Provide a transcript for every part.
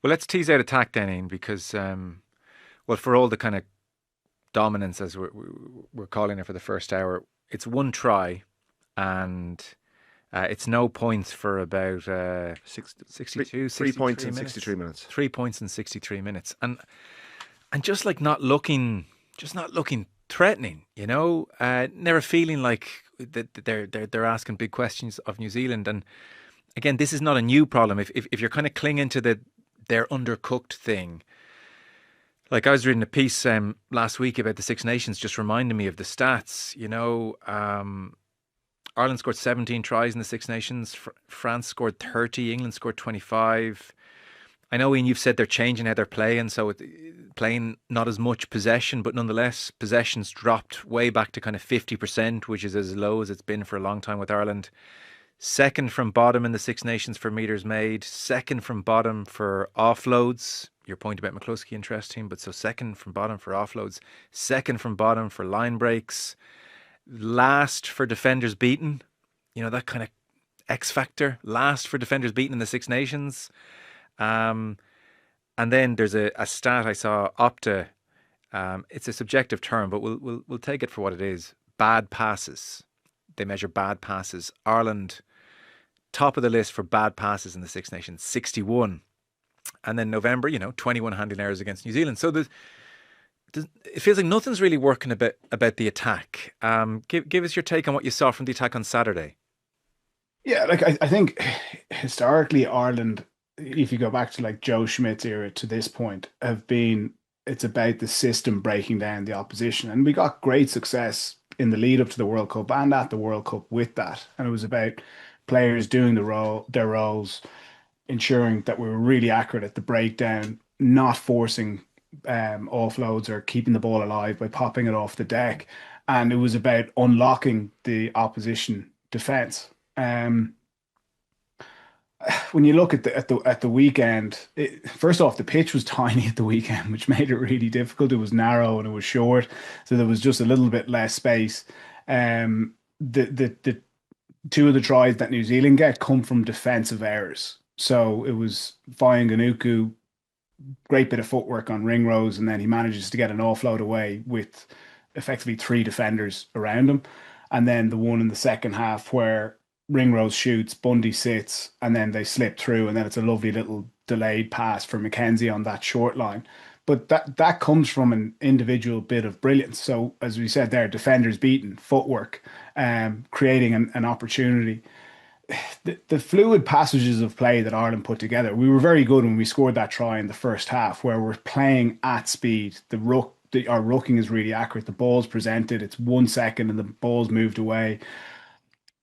Well, let's tease out attack then, Ian, because well, for all the kind of dominance as we're calling it for the first hour, it's one try, and it's no points for about 62, 3 points 63 in minutes. 63 minutes. 3 points in 63 minutes, and just like not looking threatening, you know, never feeling like that they're asking big questions of New Zealand. And again, this is not a new problem. If you're kind of clinging to they're undercooked thing. Like I was reading a piece last week about the Six Nations, just reminding me of the stats. You know, Ireland scored 17 tries in the Six Nations. France scored 30. England scored 25. I know, Ian, you've said they're changing how they're playing, so playing not as much possession, but nonetheless, possession's dropped way back to kind of 50%, which is as low as it's been for a long time with Ireland. Second from bottom in the Six Nations for metres made. Second from bottom for offloads. Your point about McCluskey, interesting, but so second from bottom for offloads. Second from bottom for line breaks. Last for defenders beaten. You know, that kind of X factor. Last for defenders beaten in the Six Nations. And then there's a stat I saw, Opta. It's a subjective term, but we'll take it for what it is. Bad passes. They measure bad passes. Ireland, top of the list for bad passes in the Six Nations, 61. And then November, 21 handling errors against New Zealand. So it feels like nothing's really working about the attack. Give us your take on what you saw from the attack on Saturday. Yeah, like I think historically Ireland, if you go back to like Joe Schmidt's era to this point, it's about the system breaking down the opposition. And we got great success in the lead up to the World Cup and at the World Cup with that. And it was about players doing their roles, ensuring that we were really accurate at the breakdown, not forcing offloads or keeping the ball alive by popping it off the deck. And it was about unlocking the opposition defence. When you look at the weekend, first off, the pitch was tiny at the weekend, which made it really difficult. It was narrow and it was short, so there was just a little bit less space. The two of the tries that New Zealand get come from defensive errors. So it was Fayanganuku, great bit of footwork on Ringrose, and then he manages to get an offload away with effectively three defenders around him. And then the one in the second half where Ringrose shoots, Bundy sits, and then they slip through, and then it's a lovely little delayed pass for Mackenzie on that short line. But that comes from an individual bit of brilliance. So as we said there, defenders beaten, footwork, creating an opportunity. The fluid passages of play that Ireland put together, we were very good when we scored that try in the first half, where we're playing at speed. Our rucking is really accurate. The ball's presented, it's 1 second, and the ball's moved away.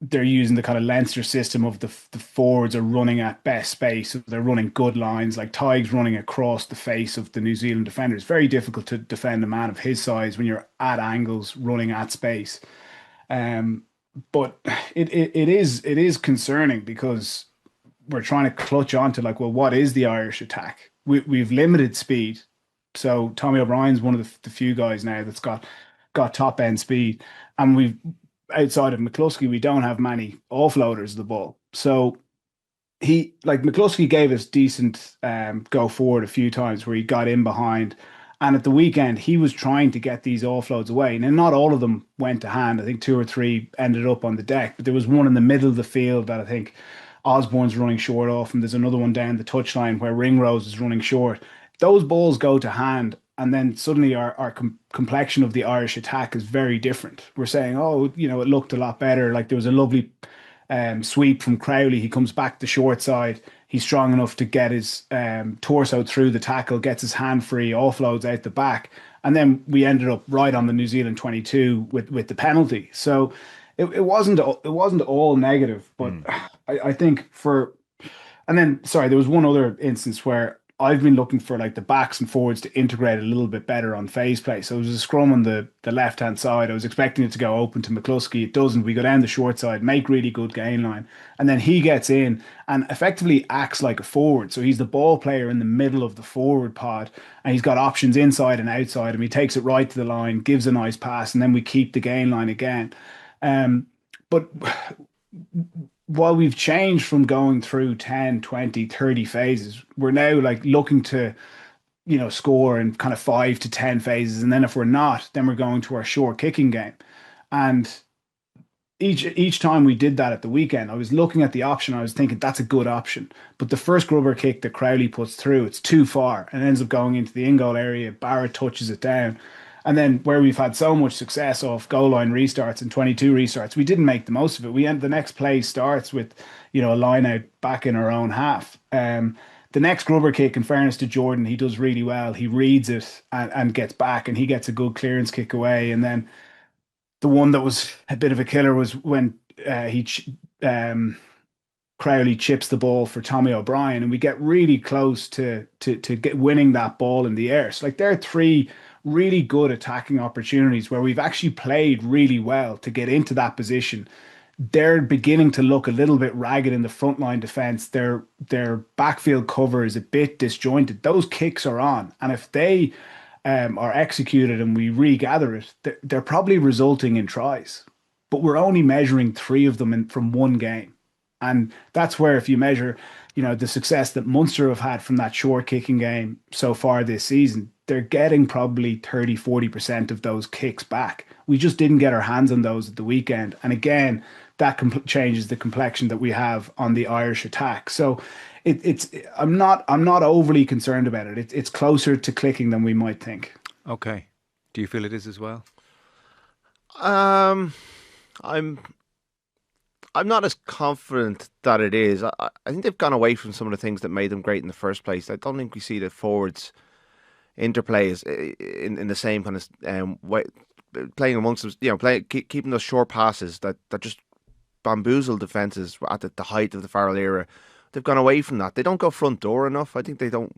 They're using the kind of Leinster system of the forwards are running at best space. So they're running good lines, like Tighe's running across the face of the New Zealand defenders. Very difficult to defend a man of his size when you're at angles running at space. But it is concerning because we're trying to clutch onto like, well, what is the Irish attack? We've limited speed. So Tommy O'Brien's one of the few guys now that's got top end speed, and we've outside of McCluskey, we don't have many offloaders of the ball. So McCluskey gave us decent go forward a few times where he got in behind. And at the weekend, he was trying to get these offloads away. And not all of them went to hand. I think 2 or 3 ended up on the deck. But there was one in the middle of the field that I think Osborne's running short off. And there's another one down the touchline where Ringrose is running short. Those balls go to hand. And then suddenly our complexion of the Irish attack is very different. We're saying, it looked a lot better. Like there was a lovely sweep from Crowley. He comes back the short side. He's strong enough to get his torso through the tackle, gets his hand free, offloads out the back. And then we ended up right on the New Zealand 22 with the penalty. So it wasn't all negative, but I think there was one other instance where I've been looking for like the backs and forwards to integrate a little bit better on phase play. So it was a scrum on the left-hand side. I was expecting it to go open to McCluskey. It doesn't. We go down the short side, make really good gain line. And then he gets in and effectively acts like a forward. So he's the ball player in the middle of the forward pod, and he's got options inside and outside, and he takes it right to the line, gives a nice pass, and then we keep the gain line again. But while we've changed from going through 10, 20, 30 phases, we're now like looking to, score in kind of 5 to 10 phases. And then if we're not, then we're going to our short kicking game. And each time we did that at the weekend, I was looking at the option. I was thinking that's a good option. But the first grubber kick that Crowley puts through, it's too far and ends up going into the in goal area. Barrett touches it down. And then where we've had so much success off goal line restarts and 22 restarts, we didn't make the most of it. The next play starts with, a line out back in our own half. The next grubber kick, in fairness to Jordan, he does really well. He reads it and gets back, and he gets a good clearance kick away. And then the one that was a bit of a killer was when Crowley chips the ball for Tommy O'Brien, and we get really close to get winning that ball in the air. So like there are three really good attacking opportunities where we've actually played really well to get into that position. They're beginning to look a little bit ragged in the frontline defense. Their backfield cover is a bit disjointed. Those kicks are on, and if they are executed and we regather it, they're probably resulting in tries. But we're only measuring 3 of them from one game. And that's where, if you measure, the success that Munster have had from that short kicking game so far this season, they're getting probably 30, 40% of those kicks back. We just didn't get our hands on those at the weekend. And again, that changes the complexion that we have on the Irish attack. So I'm not overly concerned about it. It's closer to clicking than we might think. Okay. Do you feel it is as well? I'm not as confident that it is. I think they've gone away from some of the things that made them great in the first place. I don't think we see the forwards interplays in the same kind of way, playing amongst them, keeping those short passes that just bamboozle defences at the height of the Farrell era. They've gone away from that. They don't go front door enough. I think they don't,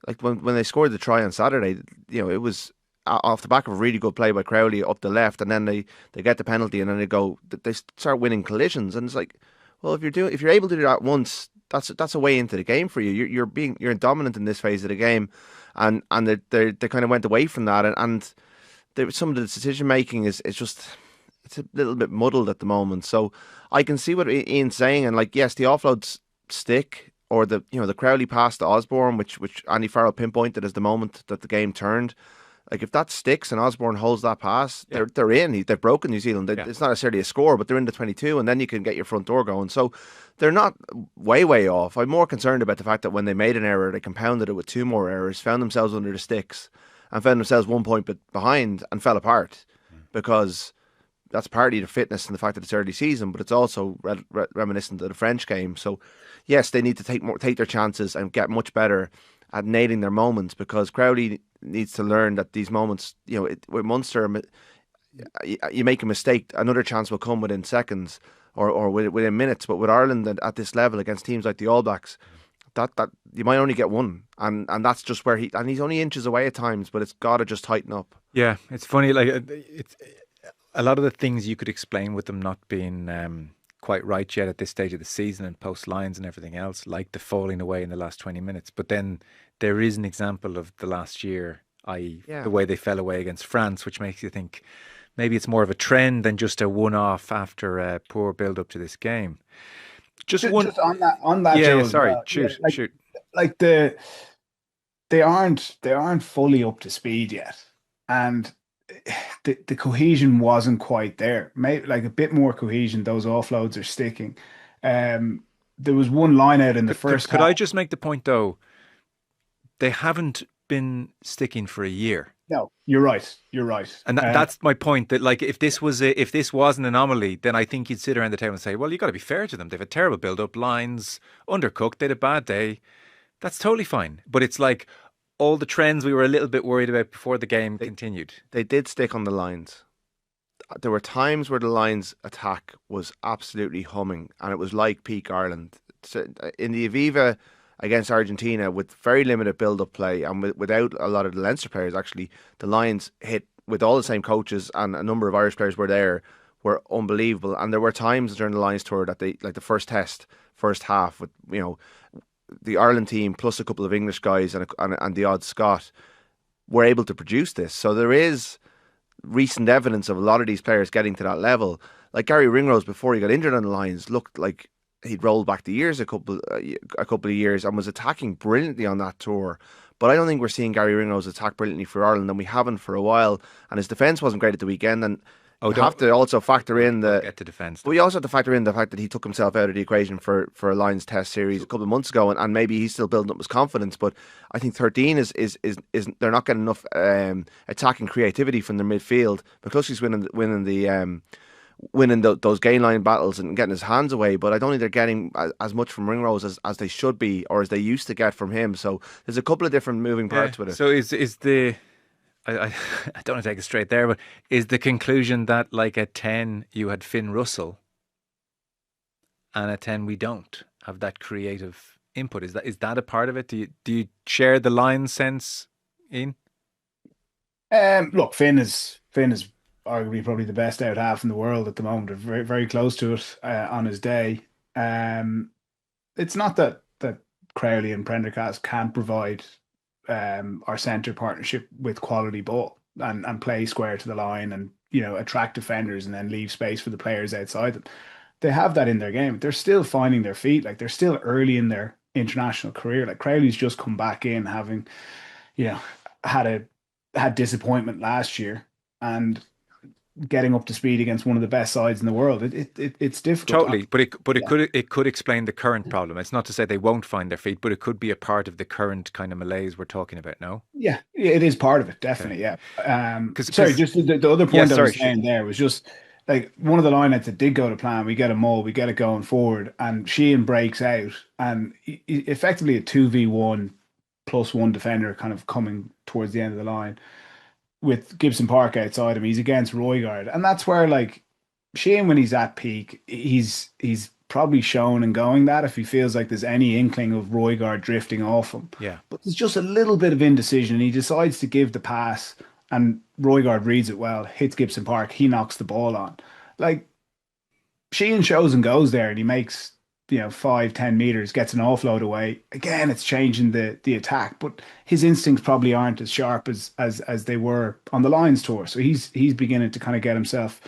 like when they scored the try on Saturday, it was off the back of a really good play by Crowley up the left, and then they get the penalty, and then they start winning collisions, and it's like, well, if you're able to do that once, that's a way into the game for you. You're dominant in this phase of the game, and they kind of went away from that, and some of the decision making is just, it's a little bit muddled at the moment. So I can see what Ian's saying, and like, yes, the offloads stick, or the Crowley pass to Osborne, which Andy Farrell pinpointed as the moment that the game turned. Like, if that sticks and Osborne holds that pass, they're in. They've broken New Zealand. It's not necessarily a score, but they're in the 22, and then you can get your front door going. So they're not way off. I'm more concerned about the fact that when they made an error, they compounded it with 2 more errors, found themselves under the sticks, and found themselves 1 point behind and fell apart, because that's partly the fitness and the fact that it's early season, but it's also reminiscent of the French game. So yes, they need to take their chances and get much better at nailing their moments, because Crowley needs to learn that these moments, with Munster, you make a mistake, another chance will come within seconds or within minutes. But with Ireland at this level against teams like the All Blacks, that you might only get one, and that's just where he's only inches away at times, but it's got to just tighten up. Yeah, it's funny. Like, it's a lot of the things you could explain with them not being quite right yet at this stage of the season, and post lines and everything else, like the falling away in the last 20 minutes. But then there is an example of the last year, i.e. the way they fell away against France, which makes you think maybe it's more of a trend than just a one-off after a poor build-up to this game. Just on that. Yeah, Joe, sorry. Shoot. Like they aren't fully up to speed yet, and the cohesion wasn't quite there. Maybe like a bit more cohesion. Those offloads are sticking. There was one line out in the first. Could I just make the point though? They haven't been sticking for a year. No, you're right. And that's my point. That like, if this was an anomaly, then I think you'd sit around the table and say, well, you got to be fair to them. They've had terrible build-up, lines undercooked. They had a bad day. That's totally fine. But it's like all the trends we were a little bit worried about before the game continued. They did stick on the lines. There were times where the lines attack was absolutely humming, and it was like peak Ireland. In the Aviva against Argentina, with very limited build-up play and without a lot of the Leinster players, actually, the lines hit with all the same coaches, and a number of Irish players were there, were unbelievable. And there were times during the Lions tour that they, like the first half, with the Ireland team plus a couple of English guys and the odd Scot, were able to produce this. So there is recent evidence of a lot of these players getting to that level. Like Gary Ringrose, before he got injured on the Lions, looked like he'd rolled back the years a couple of years and was attacking brilliantly on that tour. But I don't think we're seeing Gary Ringrose attack brilliantly for Ireland, and we haven't for a while. And his defence wasn't great at the weekend. And you have to also factor in get to defence. But we also have to factor in the fact that he took himself out of the equation for a Lions Test series a couple of months ago, and maybe he's still building up his confidence. But I think 13 is they're not getting enough attacking creativity from their midfield. Because he's winning those gain line battles and getting his hands away, but I don't think they're getting as much from Ringrose as they should be, or as they used to get from him. So there's a couple of different moving parts with it. So is the I don't want to take it straight there, but is the conclusion that like at 10 you had Finn Russell, and at 10 we don't have that creative input? Is that a part of it? Do you share the line sense, Ian? Look, Finn is arguably probably the best out half in the world at the moment. Or very, very close to it on his day. It's not that Crowley and Prendergast can't provide our centre partnership with quality ball and play square to the line and, attract defenders and then leave space for the players outside them. They have that in their game. They're still finding their feet. Like, they're still early in their international career. Like, Crowley's just come back in having, had disappointment last year and getting up to speed against one of the best sides in the world. It's difficult. Totally, but it could explain the current problem. It's not to say they won't find their feet, but it could be a part of the current kind of malaise we're talking about. No, yeah, it is part of it, definitely. Okay. Yeah. Sorry, just the other point I was saying there was just like one of the lineouts that did go to plan. We get a maul, we get it going forward, and Sheehan breaks out, and effectively a 2v1 plus one defender kind of coming towards the end of the line, with Gibson Park outside him. He's against Roigard. And that's where, like, Sheehan, when he's at peak, he's probably shown and going that if he feels like there's any inkling of Roigard drifting off him. Yeah. But there's just a little bit of indecision, and he decides to give the pass, and Roigard reads it well, hits Gibson Park, he knocks the ball on. Like, Sheehan shows and goes there, and he makes 5-10 meters, gets an offload away. Again, it's changing the attack, but his instincts probably aren't as sharp as they were on the Lions tour. So he's beginning to kind of get himself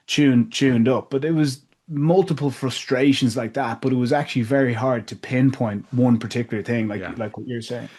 tuned up. But it was multiple frustrations like that. But it was actually very hard to pinpoint one particular thing, like what you're saying.